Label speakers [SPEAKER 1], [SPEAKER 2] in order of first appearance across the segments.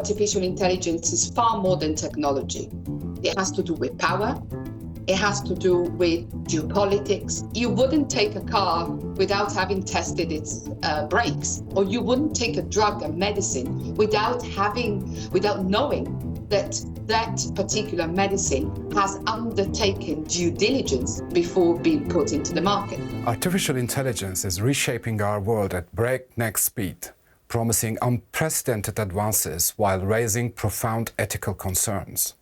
[SPEAKER 1] artificial intelligence is far more than technology. It has to do with power. It has to do with geopolitiks. You wouldn't take a car without having tested its brakes, or you wouldn't take a drug, a medicine, without knowing that particular medicine has undertaken due diligence before being put into the market.
[SPEAKER 2] Artificial intelligence is reshaping our world at breakneck speed, promising unprecedented advances while raising profound ethical concerns.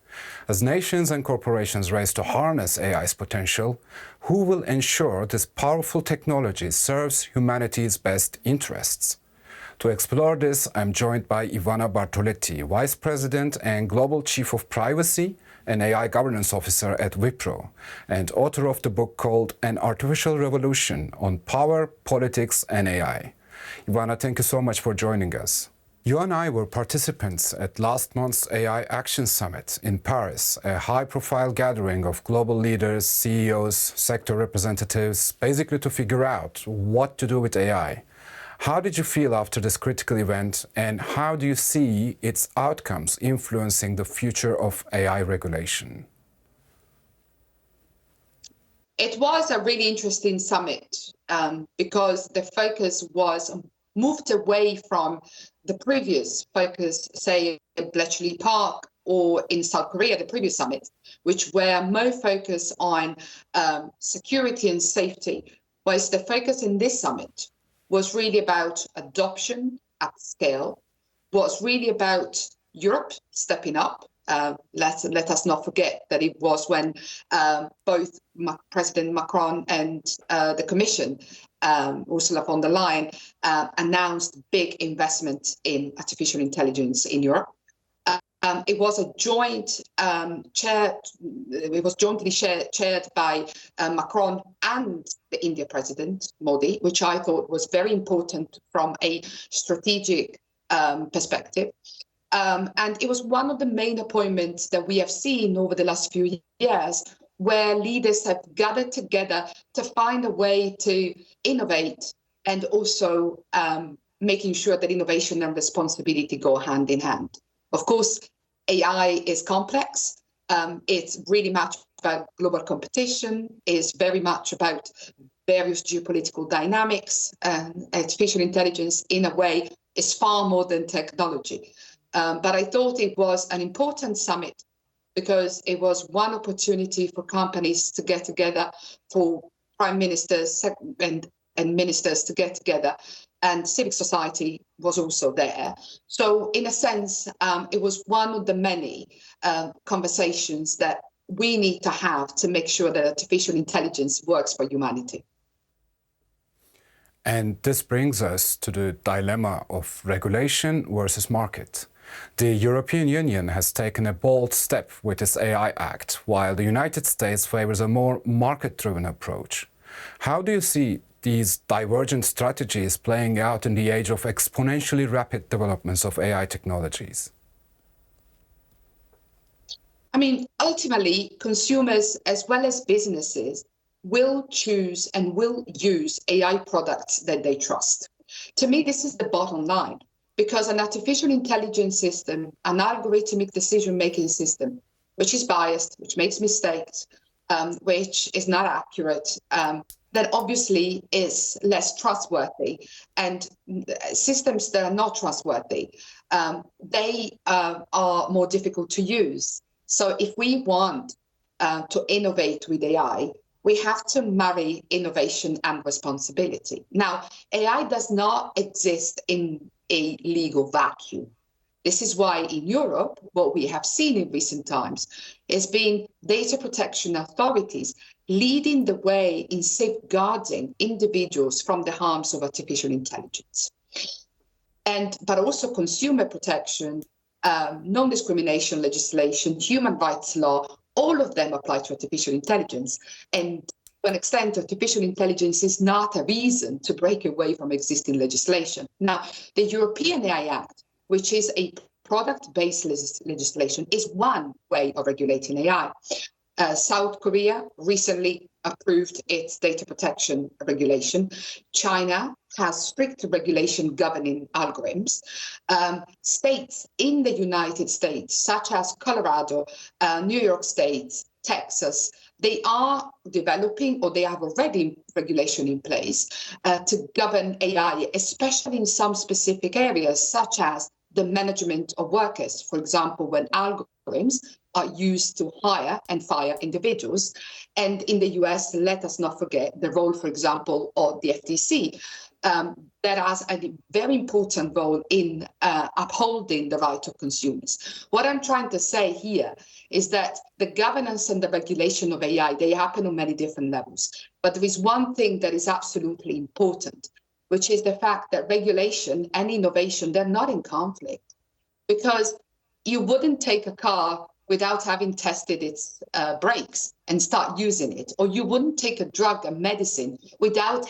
[SPEAKER 2] As nations and corporations race to harness AI's potential, who will ensure this powerful technology serves humanity's best interests? To explore this, I'm joined by Ivana Bartoletti, Vice President and Global Chief of Privacy and AI Governance Officer at Wipro, and author of the book called An Artificial Revolution on Power, Politics and AI. Ivana, thank you so much for joining us. You and I were participants at last month's AI Action Summit in Paris, a high-profile gathering of global leaders, CEOs, sector representatives, basically to figure out what to do with AI. How did you feel after this critical event, and how do you see its outcomes influencing the future of AI regulation?
[SPEAKER 1] It was a really interesting summit because the focus was moved away from the previous focus, say, at Bletchley Park or in South Korea, the previous summit, which were more focused on security and safety, whereas the focus in this summit was really about adoption at scale, was really about Europe stepping up. Let us not forget that it was when both President Macron and the Commission, Ursula von der Leyen, announced big investment in artificial intelligence in Europe. It was a joint jointly chaired by Macron and the India President Modi, which I thought was very important from a strategic perspective. And it was one of the main appointments that we have seen over the last few years, where leaders have gathered together to find a way to innovate and also making sure that innovation and responsibility go hand in hand. Of course, AI is complex. It's really much about global competition, is very much about various geopolitical dynamics. Artificial intelligence, in a way, is far more than technology. But I thought it was an important summit because it was one opportunity for companies to get together, for prime ministers and ministers to get together, and civic society was also there. So in a sense, it was one of the many conversations that we need to have to make sure that artificial intelligence works for humanity.
[SPEAKER 2] And this brings us to the dilemma of regulation versus market. The European Union has taken a bold step with its AI Act, while the United States favors a more market-driven approach. How do you see these divergent strategies playing out in the age of exponentially rapid developments of AI technologies?
[SPEAKER 1] I mean, ultimately, consumers as well as businesses will choose and will use AI products that they trust. To me, this is the bottom line, because an artificial intelligence system, an algorithmic decision-making system, which is biased, which makes mistakes, which is not accurate, that obviously is less trustworthy. And systems that are not trustworthy, they are more difficult to use. So if we want to innovate with AI, we have to marry innovation and responsibility. Now, AI does not exist in a legal vacuum. This is why in Europe, what we have seen in recent times has been data protection authorities leading the way in safeguarding individuals from the harms of artificial intelligence. But also consumer protection, non-discrimination legislation, human rights law, all of them apply to artificial intelligence. And to an extent, artificial intelligence is not a reason to break away from existing legislation. Now, the European AI Act, which is a product-based legislation, is one way of regulating AI. South Korea recently approved its data protection regulation. China has strict regulation governing algorithms. States in the United States, such as Colorado, New York State, Texas, they are developing, or they have already regulation in place to govern AI, especially in some specific areas, such as the management of workers. For example, when algorithms are used to hire and fire individuals. And in the US, let us not forget the role, for example, of the FTC, that has a very important role in upholding the right of consumers. What I'm trying to say here is that the governance and the regulation of AI, they happen on many different levels. But there is one thing that is absolutely important, which is the fact that regulation and innovation, they're not in conflict. Because you wouldn't take a car without having tested its brakes and start using it, or you wouldn't take a drug, a medicine, without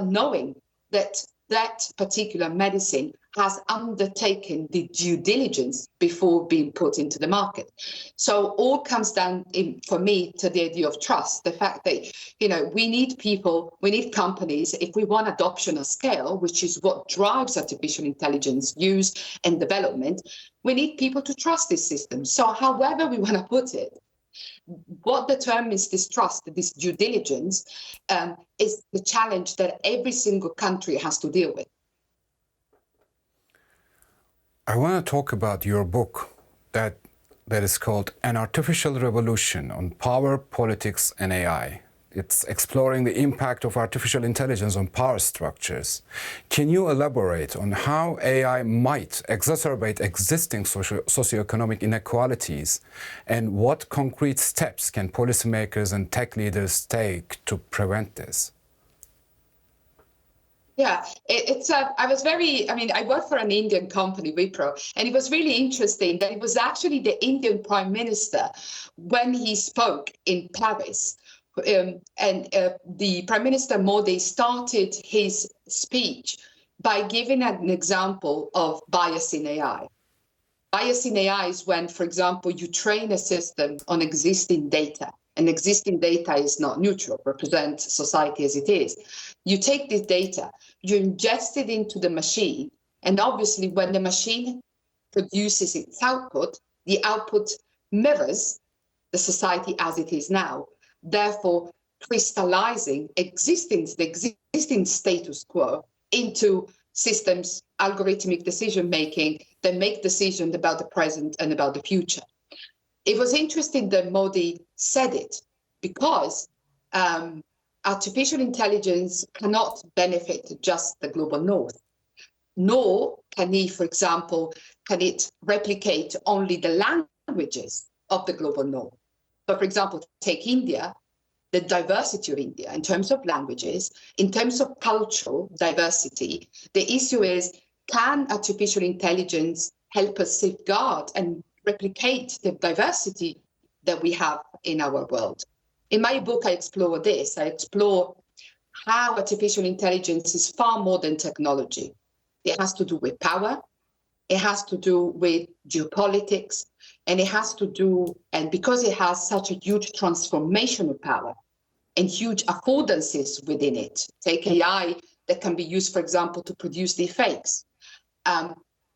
[SPEAKER 1] knowing that that particular medicine has undertaken the due diligence before being put into the market. So all comes down, for me, to the idea of trust, the fact that, we need people, we need companies, if we want adoption at scale, which is what drives artificial intelligence use and development, we need people to trust this system. So however we want to put it, what determines this trust, this due diligence, is the challenge that every single country has to deal with.
[SPEAKER 2] I want to talk about your book that is called An Artificial Revolution on Power, Politics and AI. It's exploring the impact of artificial intelligence on power structures. Can you elaborate on how AI might exacerbate existing socioeconomic inequalities, and what concrete steps can policymakers and tech leaders take to prevent this?
[SPEAKER 1] Yeah, I worked for an Indian company, Wipro, and it was really interesting that it was actually the Indian Prime Minister when he spoke in Paris. The Prime Minister Modi started his speech by giving an example of bias in AI. Bias in AI is when, for example, you train a system on existing data, and existing data is not neutral, represents society as it is. You take this data, you ingest it into the machine, and obviously when the machine produces its output, the output mirrors the society as it is now, therefore crystallizing the existing status quo into systems, algorithmic decision-making that make decisions about the present and about the future. It was interesting that Modi said it because artificial intelligence cannot benefit just the global north, nor can it replicate only the languages of the global north. So, for example, take India, the diversity of India in terms of languages, in terms of cultural diversity. The issue is, can artificial intelligence help us safeguard and replicate the diversity that we have in our world? In my book, I explore this. I explore how artificial intelligence is far more than technology. It has to do with power. It has to do with geopolitics. And it has to do, and because it has such a huge transformational power and huge affordances within it, take AI that can be used, for example, to produce deepfakes.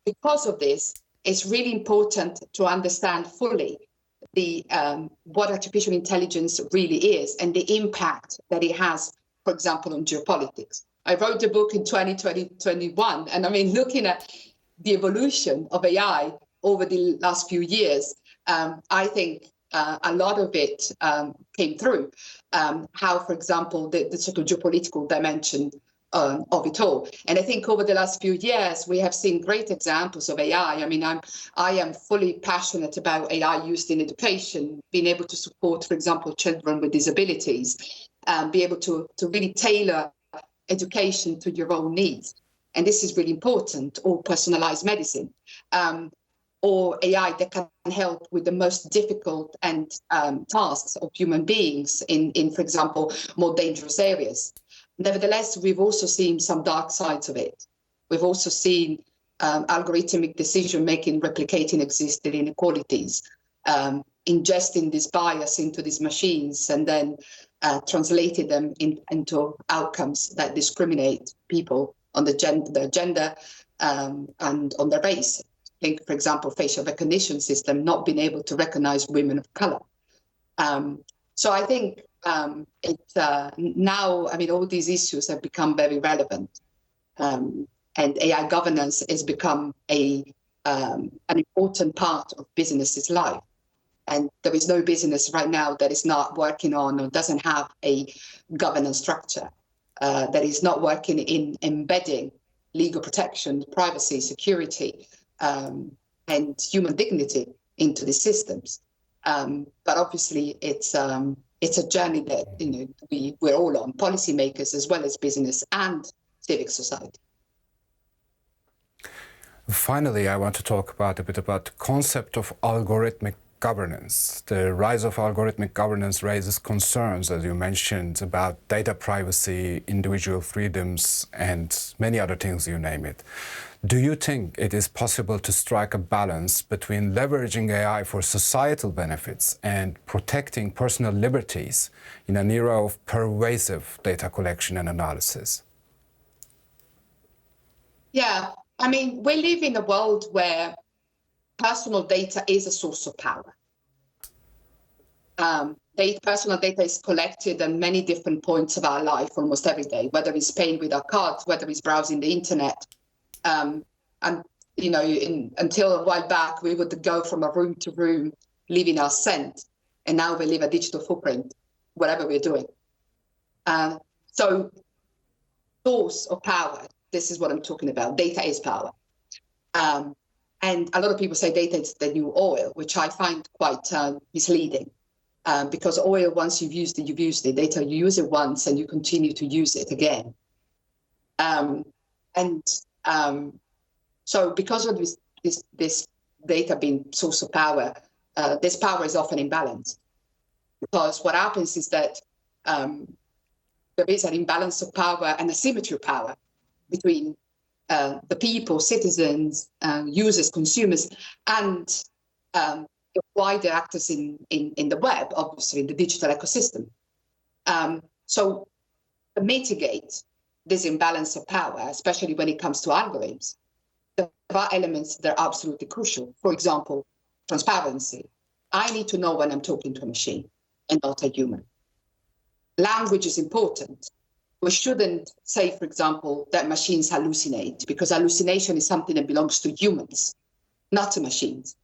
[SPEAKER 1] Because of this, it's really important to understand fully what artificial intelligence really is and the impact that it has, for example, on geopolitics. I wrote the book in 2021, and looking at the evolution of AI over the last few years, I think a lot of it came through. How, for example, the sort of geopolitical dimension of it all. And I think over the last few years, we have seen great examples of AI. I am fully passionate about AI used in education, being able to support, for example, children with disabilities, be able to really tailor education to your own needs. And this is really important, or personalized medicine, or AI that can help with the most difficult and tasks of human beings in, for example, more dangerous areas. Nevertheless, we've also seen some dark sides of it. We've also seen algorithmic decision-making replicating existing inequalities. ingesting this bias into these machines and then translating them into outcomes that discriminate people on their gender and on their race. Think, for example, facial recognition system not being able to recognize women of color. So I think now, I mean, all these issues have become very relevant, and AI governance has become an important part of business's life. And there is no business right now that is not working on or doesn't have a governance structure, that is not working in embedding legal protection, privacy, security, and human dignity into the systems. But obviously, it's a journey that we're all on, policymakers as well as business and civic society.
[SPEAKER 2] Finally, I want to talk a bit about the concept of algorithmic governance. The rise of algorithmic governance raises concerns, as you mentioned, about data privacy, individual freedoms, and many other things, you name it. Do you think it is possible to strike a balance between leveraging AI for societal benefits and protecting personal liberties in an era of pervasive data collection and analysis?
[SPEAKER 1] Yeah, I mean, we live in a world where personal data is a source of power. Personal data is collected at many different points of our life, almost every day, whether it's paying with our cards, whether it's browsing the internet. And until a while back, we would go from a room to room, leaving our scent, and now we leave a digital footprint, whatever we're doing. So, source of power. This is what I'm talking about. Data is power. And a lot of people say data is the new oil, which I find quite misleading. Because oil, once you've used it, you've used it. Data, you use it once and you continue to use it again. So because of this data being source of power, this power is often imbalanced. Because what happens is that there is an imbalance of power and asymmetry of power between the people, citizens, users, consumers, and wider actors in the web, obviously, in the digital ecosystem. So to mitigate this imbalance of power, especially when it comes to algorithms, there are elements that are absolutely crucial. For example, transparency. I need to know when I'm talking to a machine and not a human. Language is important. We shouldn't say, for example, that machines hallucinate, because hallucination is something that belongs to humans, not to machines.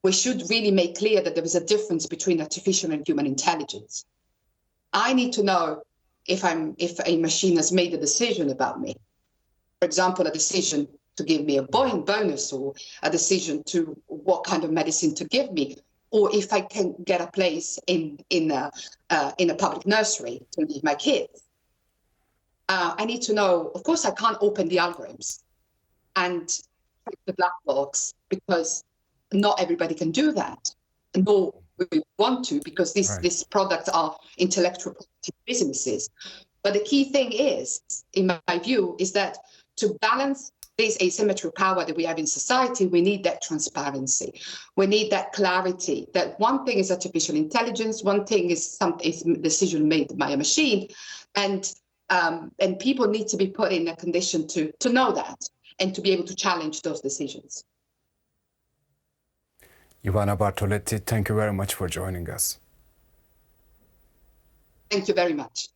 [SPEAKER 1] We should really make clear that there is a difference between artificial and human intelligence. I need to know if a machine has made a decision about me. For example, a decision to give me a bonus, or a decision to what kind of medicine to give me, or if I can get a place in a public nursery to leave my kids. I need to know, of course, I can't open the algorithms and check the black box, because not everybody can do that, nor we want to, because these products are intellectual property businesses. But the key thing is, in my view, is that to balance this asymmetry of power that we have in society, we need that transparency. We need that clarity, that one thing is artificial intelligence, one thing is a decision made by a machine, and people need to be put in a condition to know that and to be able to challenge those decisions.
[SPEAKER 2] Ivana Bartoletti, thank you very much for joining us.
[SPEAKER 1] Thank you very much.